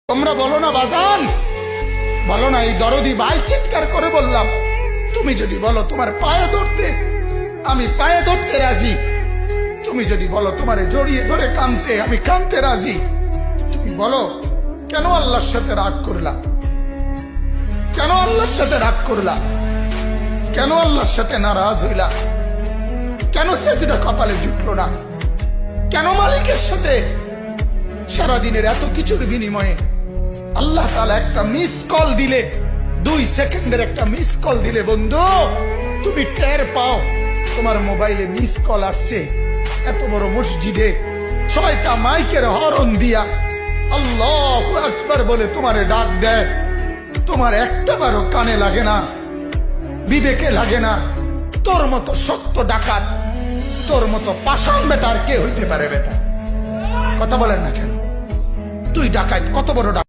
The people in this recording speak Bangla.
তোমরা বলো না বাজান, বলো না এই দরদি ভাই চিৎকার করে বললাম, তুমি যদি বলো তোমার পায়ে ধরতে, আমি পায়ে ধরতে রাজি। তুমি যদি বলো তোমারে জড়িয়ে ধরে কাঁদতে, আমি কাঁদতে রাজি। তুমি বলো কেন আল্লাহর সাথে রাগ করলা? কেন আল্লাহর সাথে রাগ করলা? কেন আল্লাহর সাথে নারাজ হইলা? কেন সেজদা কপালে জুটলো না? কেন মালিকের সাথে সারাদিনের এত কিছুর বিনিময়ে আল্লাহ তাআলা একটা মিস কল দিলে, 2 সেকেন্ডের একটা মিস কল দিলে বন্ধু তুমি টের পাও তোমার মোবাইলে মিস কল আসছে। এত বড় মসজিদে 6টা মাইকের হরন দিয়া আল্লাহু আকবার বলে তোমারে ডাক দেয়, তোমার একটা বারও কানে লাগে না, বিবেকে লাগে না। তোর মতো সত্য ডাকাত, তোর মতো পাষাণ বেটার কে হইতে পারে? বেটা কথা বলেন না কেন? তুই ডাকাত, কত বড় ডাকাত!